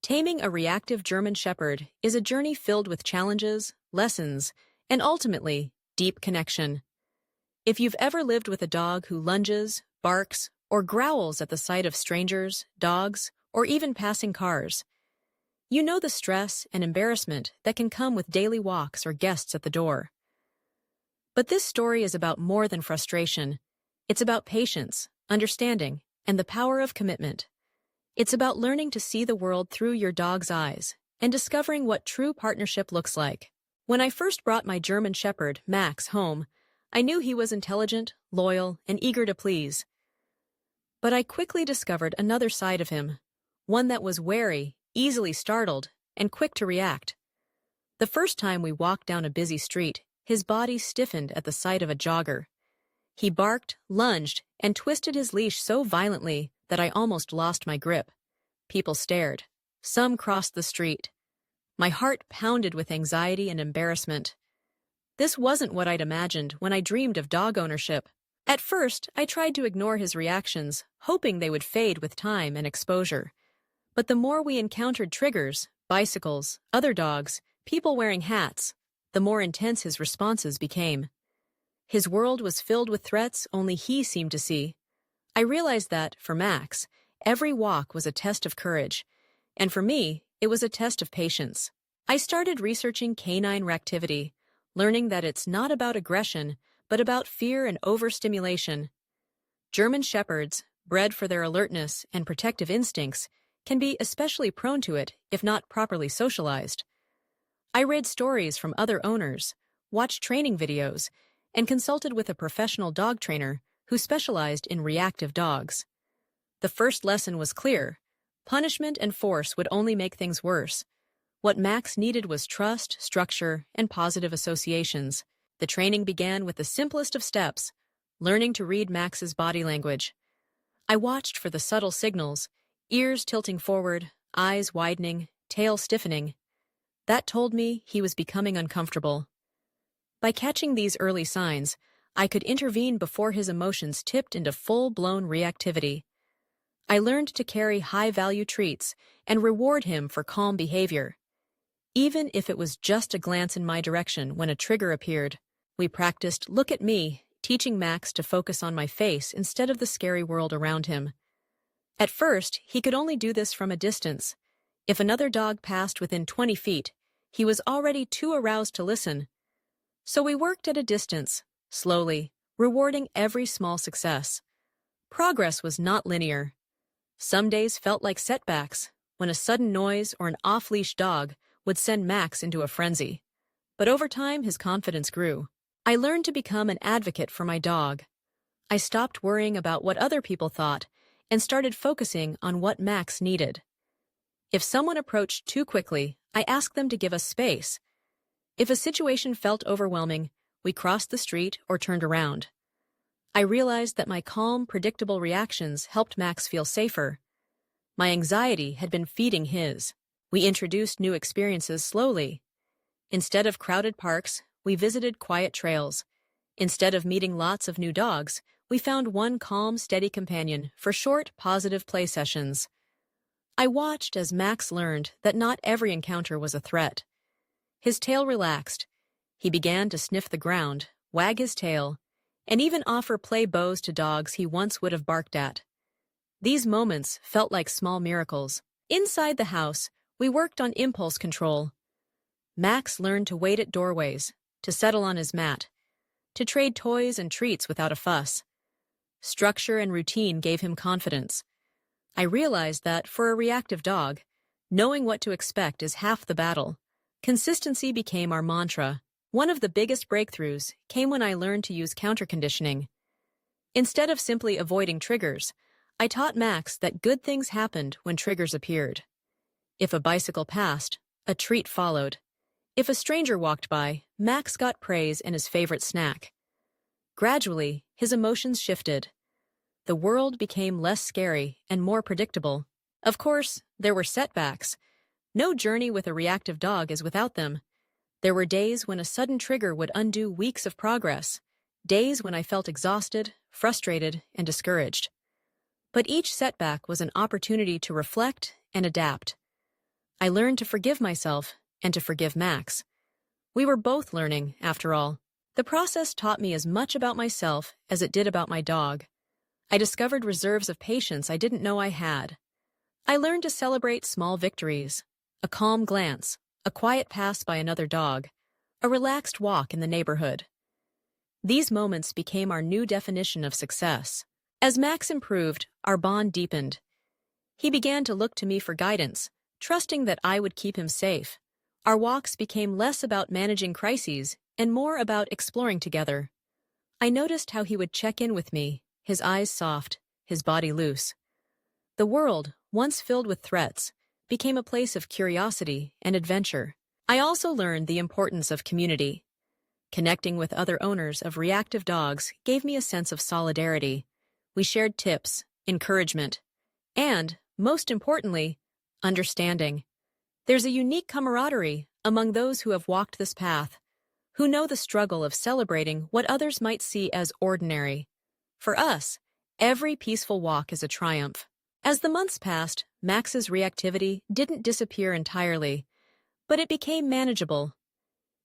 Taming a reactive German Shepherd is a journey filled with challenges, lessons, and ultimately, deep connection. If you've ever lived with a dog who lunges, barks, or growls at the sight of strangers, dogs, or even passing cars, you know the stress and embarrassment that can come with daily walks or guests at the door. But this story is about more than frustration. It's about patience, understanding, and the power of commitment. It's about learning to see the world through your dog's eyes and discovering what true partnership looks like. When I first brought my German Shepherd, Max, home, I knew he was intelligent, loyal, and eager to please. But I quickly discovered another side of him, one that was wary, easily startled, and quick to react. The first time we walked down a busy street, his body stiffened at the sight of a jogger. He barked, lunged, and twisted his leash so violently that I almost lost my grip. People stared. Some crossed the street. My heart pounded with anxiety and embarrassment. This wasn't what I'd imagined when I dreamed of dog ownership. At first, I tried to ignore his reactions, hoping they would fade with time and exposure. But the more we encountered triggers, bicycles, other dogs, people wearing hats, the more intense his responses became. His world was filled with threats only he seemed to see. I realized that, for Max, every walk was a test of courage, and for me, it was a test of patience. I started researching canine reactivity, learning that it's not about aggression, but about fear and overstimulation. German Shepherds, bred for their alertness and protective instincts, can be especially prone to it if not properly socialized. I read stories from other owners, watched training videos, and consulted with a professional dog trainer who specialized in reactive dogs. The first lesson was clear. Punishment and force would only make things worse. What Max needed was trust, structure, and positive associations. The training began with the simplest of steps, learning to read Max's body language. I watched for the subtle signals, ears tilting forward, eyes widening, tail stiffening. That told me he was becoming uncomfortable. By catching these early signs, I could intervene before his emotions tipped into full-blown reactivity. I learned to carry high-value treats and reward him for calm behavior. Even if it was just a glance in my direction when a trigger appeared, we practiced "look at me," teaching Max to focus on my face instead of the scary world around him. At first, he could only do this from a distance. If another dog passed within 20 feet, he was already too aroused to listen. So we worked at a distance, slowly, rewarding every small success. Progress was not linear. Some days felt like setbacks, when a sudden noise or an off-leash dog would send Max into a frenzy. But over time, his confidence grew. I learned to become an advocate for my dog. I stopped worrying about what other people thought and started focusing on what Max needed. If someone approached too quickly, I asked them to give us space. If a situation felt overwhelming, we crossed the street or turned around. I realized that my calm, predictable reactions helped Max feel safer. My anxiety had been feeding his. We introduced new experiences slowly. Instead of crowded parks, we visited quiet trails. Instead of meeting lots of new dogs, we found one calm, steady companion for short, positive play sessions. I watched as Max learned that not every encounter was a threat. His tail relaxed. He began to sniff the ground, wag his tail, and even offer play bows to dogs he once would have barked at. These moments felt like small miracles. Inside the house, we worked on impulse control. Max learned to wait at doorways, to settle on his mat, to trade toys and treats without a fuss. Structure and routine gave him confidence. I realized that, for a reactive dog, knowing what to expect is half the battle. Consistency became our mantra. One of the biggest breakthroughs came when I learned to use counterconditioning. Instead of simply avoiding triggers, I taught Max that good things happened when triggers appeared. If a bicycle passed, a treat followed. If a stranger walked by, Max got praise and his favorite snack. Gradually, his emotions shifted. The world became less scary and more predictable. Of course, there were setbacks. No journey with a reactive dog is without them. There were days when a sudden trigger would undo weeks of progress, days when I felt exhausted, frustrated, and discouraged. But each setback was an opportunity to reflect and adapt. I learned to forgive myself and to forgive Max. We were both learning, after all. The process taught me as much about myself as it did about my dog. I discovered reserves of patience I didn't know I had. I learned to celebrate small victories, a calm glance, a quiet pass by another dog, a relaxed walk in the neighborhood. These moments became our new definition of success. As Max improved, our bond deepened. He began to look to me for guidance, trusting that I would keep him safe. Our walks became less about managing crises and more about exploring together. I noticed how he would check in with me, his eyes soft, his body loose. The world, once filled with threats, became a place of curiosity and adventure. I also learned the importance of community. Connecting with other owners of reactive dogs gave me a sense of solidarity. We shared tips, encouragement, and, most importantly, understanding. There's a unique camaraderie among those who have walked this path, who know the struggle of celebrating what others might see as ordinary. For us, every peaceful walk is a triumph. As the months passed, Max's reactivity didn't disappear entirely, but it became manageable.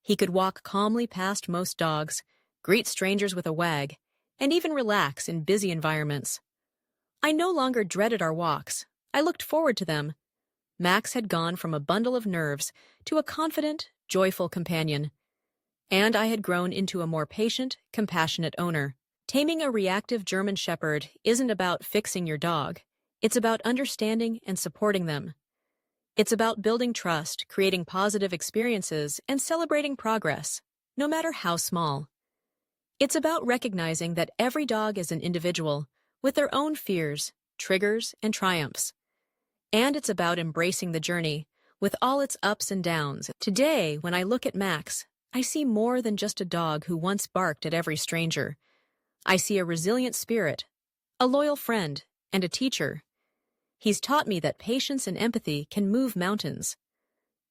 He could walk calmly past most dogs, greet strangers with a wag, and even relax in busy environments. I no longer dreaded our walks. I looked forward to them. Max had gone from a bundle of nerves to a confident, joyful companion. And I had grown into a more patient, compassionate owner. Taming a reactive German Shepherd isn't about fixing your dog. It's about understanding and supporting them. It's about building trust, creating positive experiences, and celebrating progress, no matter how small. It's about recognizing that every dog is an individual, with their own fears, triggers, and triumphs. And it's about embracing the journey, with all its ups and downs. Today, when I look at Max, I see more than just a dog who once barked at every stranger. I see a resilient spirit, a loyal friend, and a teacher. He's taught me that patience and empathy can move mountains,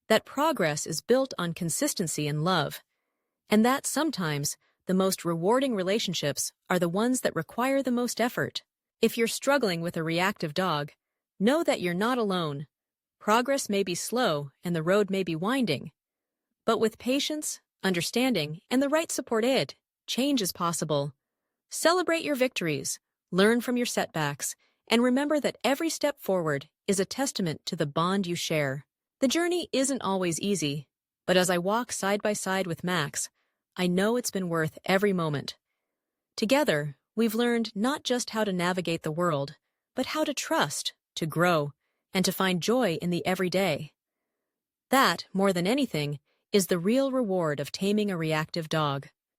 that progress is built on consistency and love, and that sometimes the most rewarding relationships are the ones that require the most effort. If you're struggling with a reactive dog, know that you're not alone. Progress may be slow and the road may be winding, but with patience, understanding, and the right support, change is possible. Celebrate your victories, learn from your setbacks, and remember that every step forward is a testament to the bond you share. The journey isn't always easy, but as I walk side by side with Max, I know it's been worth every moment. Together, we've learned not just how to navigate the world, but how to trust, to grow, and to find joy in the everyday. That, more than anything, is the real reward of taming a reactive dog.